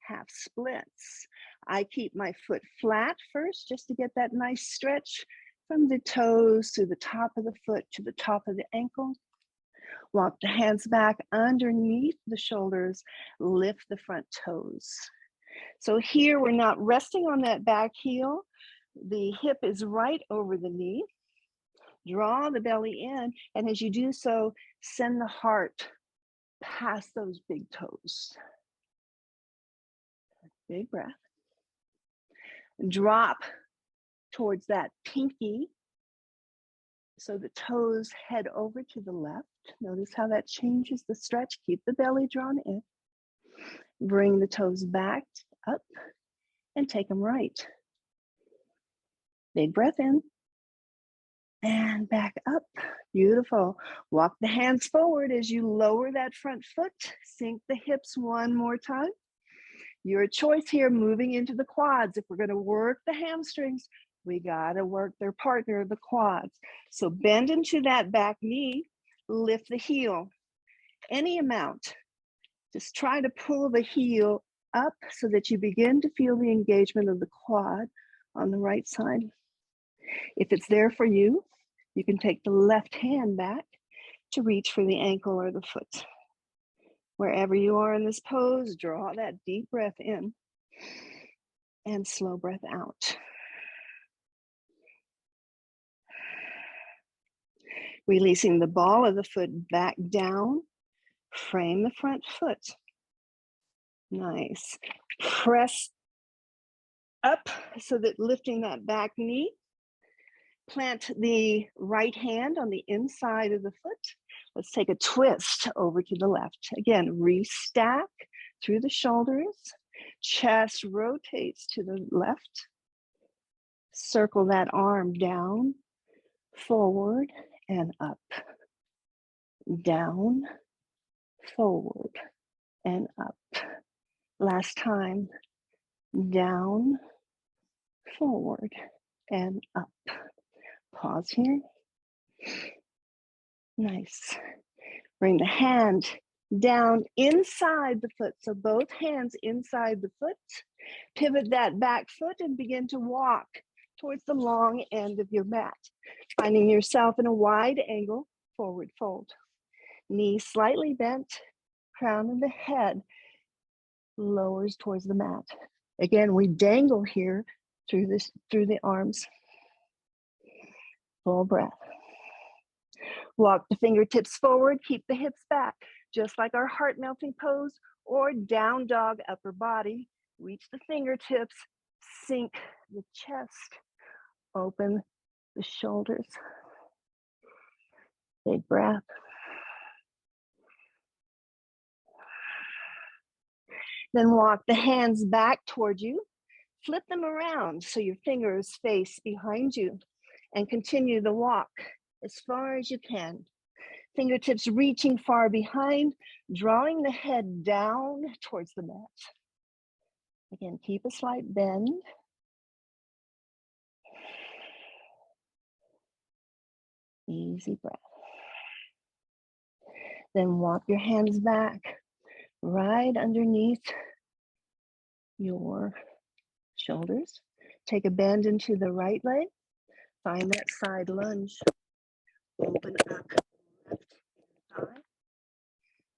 Half splits. I keep my foot flat first just to get that nice stretch from the toes to the top of the foot to the top of the ankle. Walk the hands back underneath the shoulders. Lift the front toes. So here we're not resting on that back heel. The hip is right over the knee. Draw the belly in, and as you do so, send the heart past those big toes. Big breath. Drop towards that pinky so the toes head over to the left. Notice how that changes the stretch. Keep the belly drawn in. Bring the toes back up and take them right. Big breath in and back up. Beautiful. Walk the hands forward as you lower that front foot. Sink the hips one more time. Your choice here, moving into the quads. If we're going to work the hamstrings, we got to work their partner, the quads. So bend into that back knee, lift the heel, any amount. Just try to pull the heel up so that you begin to feel the engagement of the quad on the right side. If it's there for you, you can take the left hand back to reach for the ankle or the foot. Wherever you are in this pose, draw that deep breath in and slow breath out. Releasing the ball of the foot back down, frame the front foot. Nice. Press up so that lifting that back knee. Plant the right hand on the inside of the foot. Let's take a twist over to the left. Again, restack through the shoulders. Chest rotates to the left. Circle that arm down, forward, and up. Down, forward, and up. Last time. Down, forward, and up. Pause here. Nice. Bring the hand down inside the foot. So both hands inside the foot. Pivot that back foot and begin to walk towards the long end of your mat. Finding yourself in a wide angle, forward fold. Knees slightly bent, crown of the head lowers towards the mat. Again, we dangle here through the arms. Full breath. Walk the fingertips forward, keep the hips back, just like our heart melting pose or down dog upper body. Reach the fingertips, sink the chest, open the shoulders. Big breath. Then walk the hands back toward you, flip them around so your fingers face behind you, and continue the walk as far as you can. Fingertips reaching far behind, drawing the head down towards the mat. Again, keep a slight bend. Easy breath. Then walk your hands back right underneath your shoulders. Take a bend into the right leg. Find that side lunge. Open up left thigh.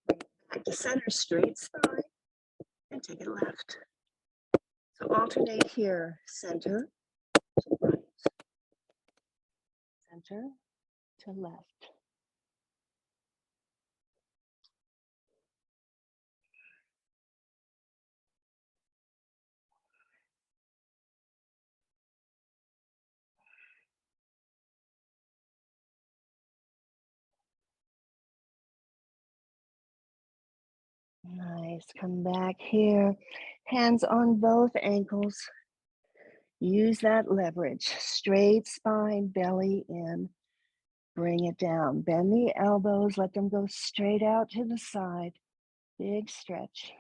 Bring it back to center, straight spine, and take it left. So alternate here, center to right, center to left. Nice, come back here, hands on both ankles. Use that leverage, straight spine, belly in, bring it down. Bend the elbows, let them go straight out to the side. Big stretch.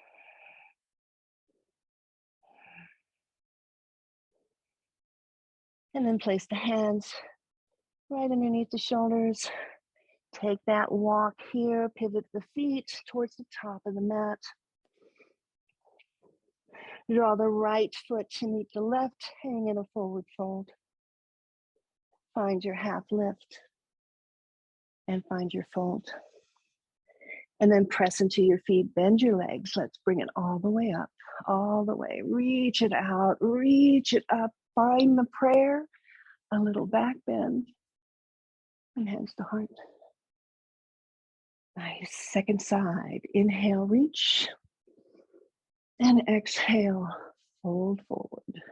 And then place the hands right underneath the shoulders. Take that walk here, pivot the feet towards the top of the mat. Draw the right foot to meet the left, hang in a forward fold. Find your half lift and find your fold. And then press into your feet, bend your legs. Let's bring it all the way up, all the way. Reach it out, reach it up. Find the prayer, a little back bend, and hands to heart. Nice. Second side. Inhale, reach. And exhale, fold forward.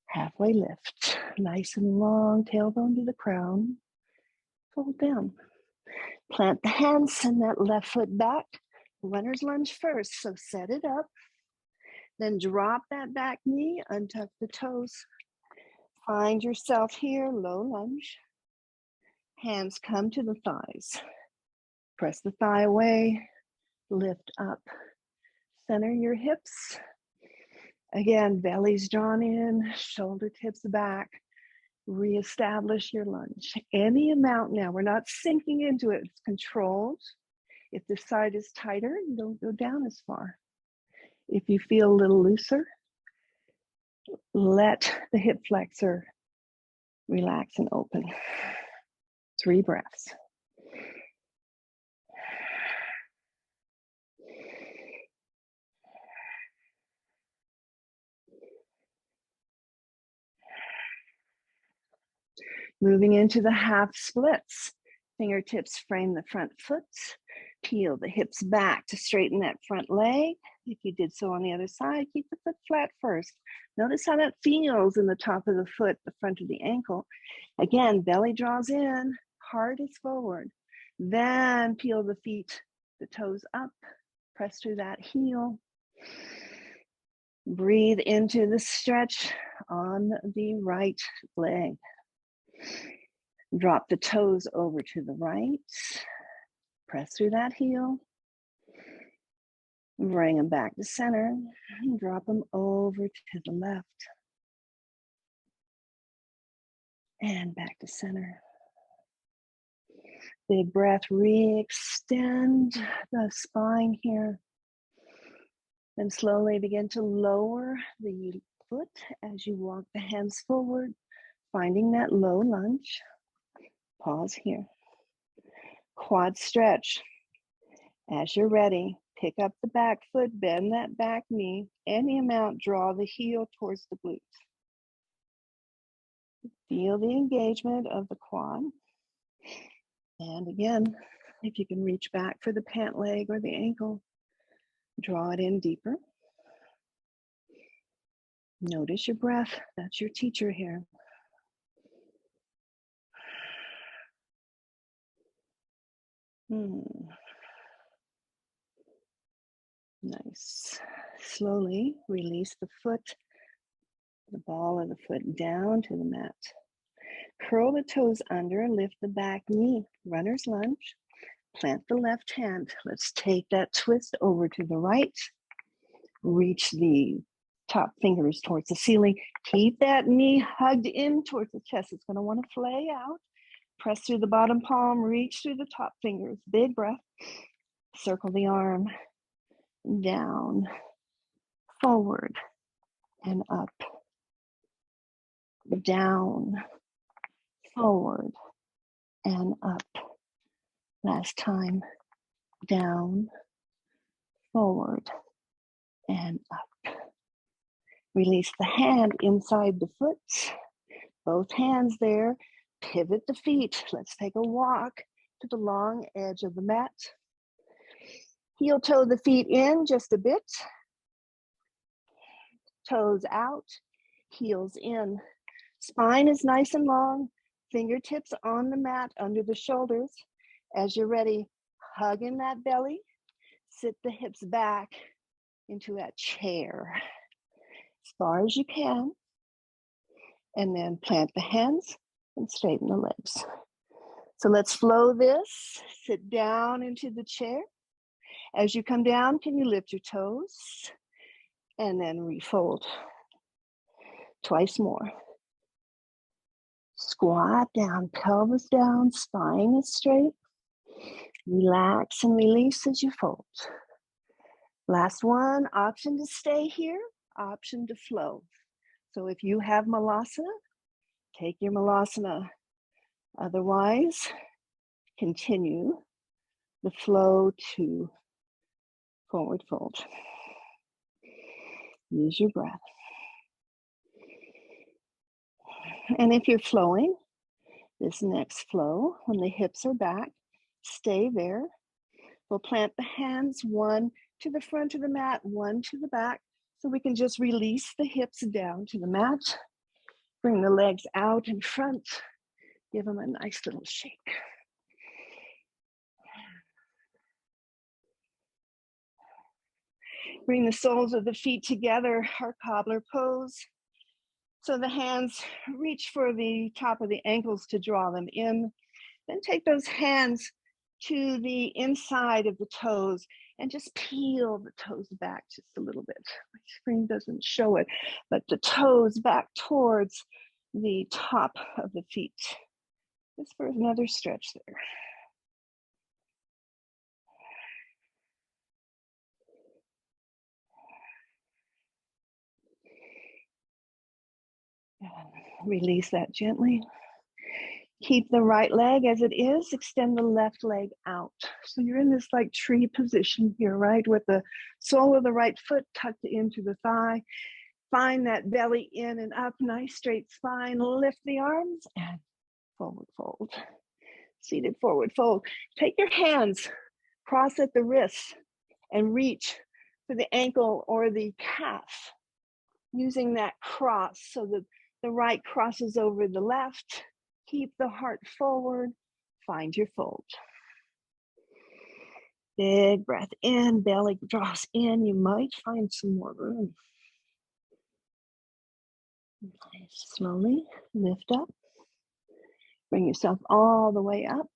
Halfway lift. Nice and long, tailbone to the crown. Fold down. Plant the hands, send that left foot back. Runner's lunge first, so set it up. Then drop that back knee, untuck the toes. Find yourself here, low lunge. Hands come to the thighs. Press the thigh away, lift up. Center your hips. Again, belly's drawn in, shoulder tips back. Reestablish your lunge. Any amount now, we're not sinking into it, it's controlled. If this side is tighter, you don't go down as far. If you feel a little looser, let the hip flexor relax and open. 3 breaths. Moving into the half splits. Fingertips frame the front foot. Peel the hips back to straighten that front leg. If you did so on the other side, keep the foot flat first. Notice how that feels in the top of the foot, the front of the ankle. Again, belly draws in, heart is forward. Then peel the feet, the toes up, press through that heel. Breathe into the stretch on the right leg. Drop the toes over to the right. Press through that heel. Bring them back to center. Drop them over to the left. And back to center. Big breath, re-extend the spine here. Then slowly begin to lower the foot as you walk the hands forward, finding that low lunge. Pause here. Quad stretch. As you're ready, pick up the back foot, bend that back knee. Any amount, draw the heel towards the glutes. Feel the engagement of the quad. And again, if you can reach back for the pant leg or the ankle, draw it in deeper. Notice your breath. That's your teacher here. Nice. Slowly release the foot, the ball of the foot down to the mat. Curl the toes under and lift the back knee. Runner's lunge. Plant the left hand. Let's take that twist over to the right. Reach the top fingers towards the ceiling. Keep that knee hugged in towards the chest. It's going to want to flay out. Press through the bottom palm. Reach through the top fingers. Big breath. Circle the arm. Down. Forward. And up. Down. Forward. And up. Last time. Down. Forward. And up. Release the hand inside the foot. Both hands there. Pivot the feet. Let's take a walk to the long edge of the mat. Heel toe the feet in just a bit. Toes out, heels in. Spine is nice and long. Fingertips on the mat under the shoulders. As you're ready, hug in that belly. Sit the hips back into that chair as far as you can. And then plant the hands and straighten the legs. So let's flow this. Sit down into the chair. As you come down, can you lift your toes? And then refold. Twice more. Squat down, pelvis down, spine is straight. Relax and release as you fold. Last one, option to stay here, option to flow. So if you have Malasana, take your Malasana. Otherwise, continue the flow to forward fold. Use your breath. And if you're flowing, this next flow, when the hips are back, stay there. We'll plant the hands, one to the front of the mat, one to the back, so we can just release the hips down to the mat. Bring the legs out in front. Give them a nice little shake. Bring the soles of the feet together, our cobbler pose. So the hands reach for the top of the ankles to draw them in. Then take those hands to the inside of the toes and just peel the toes back just a little bit. My screen doesn't show it, but the toes back towards the top of the feet. Just for another stretch there. And release that gently. Keep the right leg as it is, extend the left leg out. So you're in this like tree position here, right? With the sole of the right foot tucked into the thigh. Find that belly in and up, nice straight spine. Lift the arms and forward fold. Seated forward fold. Take your hands, cross at the wrists and reach for the ankle or the calf. Using that cross so that the right crosses over the left. Keep the heart forward, find your fold. Big breath in, belly draws in. You might find some more room. Nice. Slowly lift up. Bring yourself all the way up.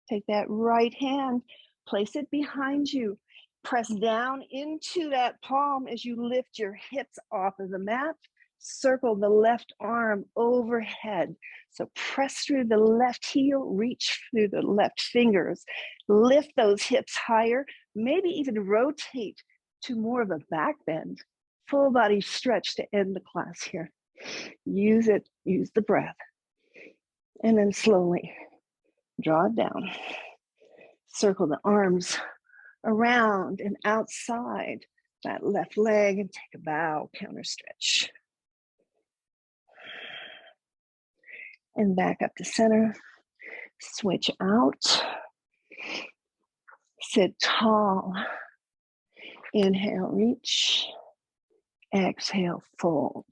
Take that right hand, place it behind you. Press down into that palm as you lift your hips off of the mat. Circle the left arm overhead. So press through the left heel, reach through the left fingers. Lift those hips higher, maybe even rotate to more of a back bend. Full body stretch to end the class here. Use it, use the breath. And then slowly draw it down. Circle the arms around and outside that left leg and take a bow, counter stretch. And back up to center. Switch out. Sit tall. Inhale, reach. Exhale, fold.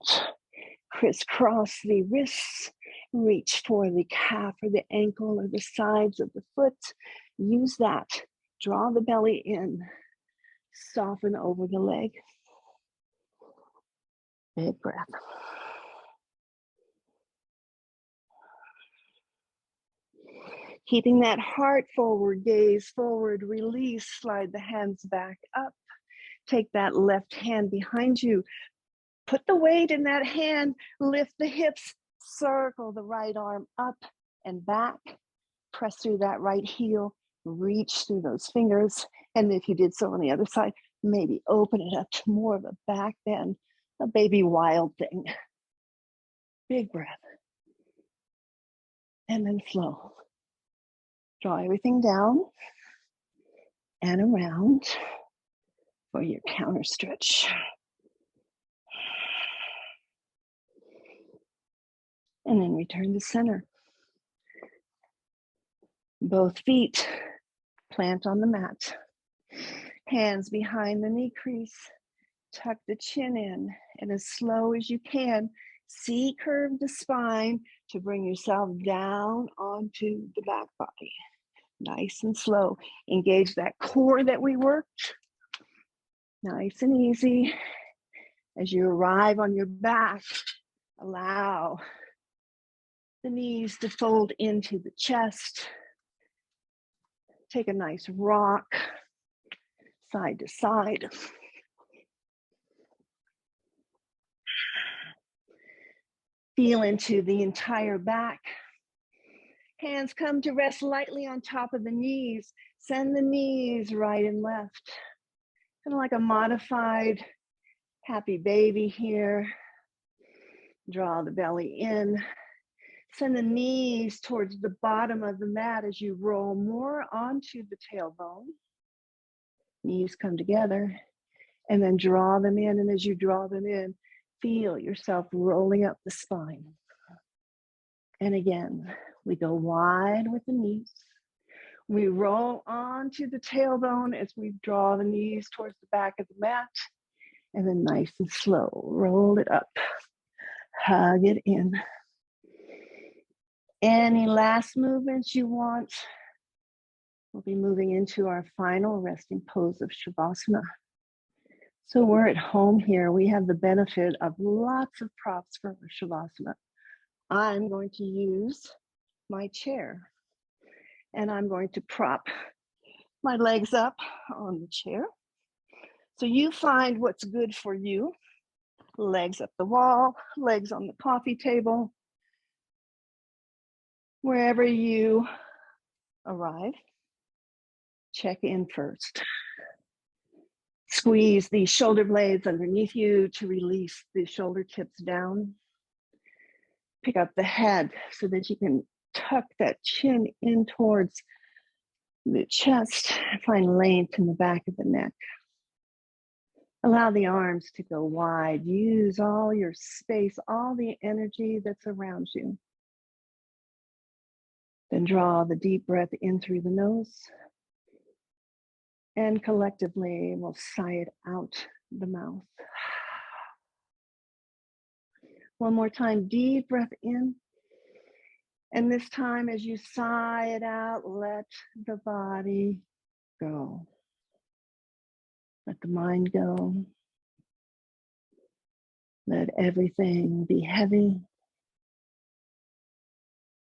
Crisscross the wrists. Reach for the calf or the ankle or the sides of the foot. Use that. Draw the belly in. Soften over the leg. Big breath. Keeping that heart forward, gaze forward, release, slide the hands back up. Take that left hand behind you. Put the weight in that hand, lift the hips, circle the right arm up and back. Press through that right heel, reach through those fingers. And if you did so on the other side, maybe open it up to more of a back bend, a baby wild thing. Big breath. And then flow. Draw everything down and around for your counter stretch. And then return to center. Both feet plant on the mat. Hands behind the knee crease. Tuck the chin in, and as slow as you can, C-curve the spine to bring yourself down onto the back body. Nice and slow. Engage that core that we worked. Nice and easy. As you arrive on your back, allow the knees to fold into the chest. Take a nice rock, side to side. Feel into the entire back. Hands come to rest lightly on top of the knees. Send the knees right and left. Kind of like a modified happy baby here. Draw the belly in. Send the knees towards the bottom of the mat as you roll more onto the tailbone. Knees come together and then draw them in. And as you draw them in, feel yourself rolling up the spine. And again, we go wide with the knees. We roll onto the tailbone as we draw the knees towards the back of the mat. And then nice and slow, roll it up. Hug it in. Any last movements you want? We'll be moving into our final resting pose of Shavasana. So we're at home here. We have the benefit of lots of props for Shavasana. I'm going to use my chair and I'm going to prop my legs up on the chair. So you find what's good for you. Legs up the wall, legs on the coffee table, wherever you arrive. Check in first. Squeeze the shoulder blades underneath you to release the shoulder tips down. Pick up the head so that you can tuck that chin in towards the chest. Find length in the back of the neck. Allow the arms to go wide. Use all your space, all the energy that's around you. Then draw the deep breath in through the nose. And collectively, we'll sigh it out the mouth. One more time, deep breath in. And this time, as you sigh it out, let the body go. Let the mind go. Let everything be heavy.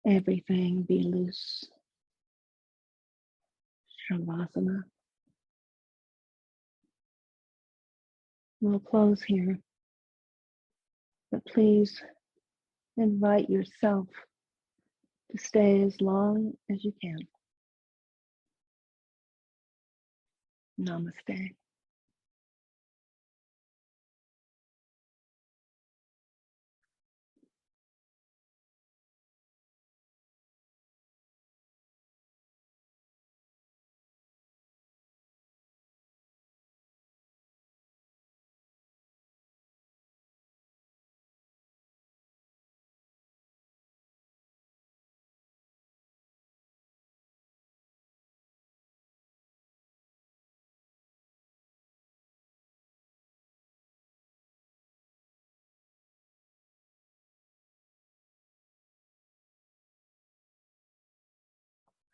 Everything be loose. Shavasana. We'll close here. But please invite yourself to stay as long as you can. Namaste.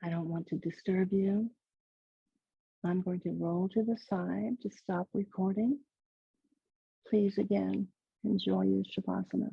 I don't want to disturb you. I'm going to roll to the side to stop recording. Please, again, enjoy your Shavasana.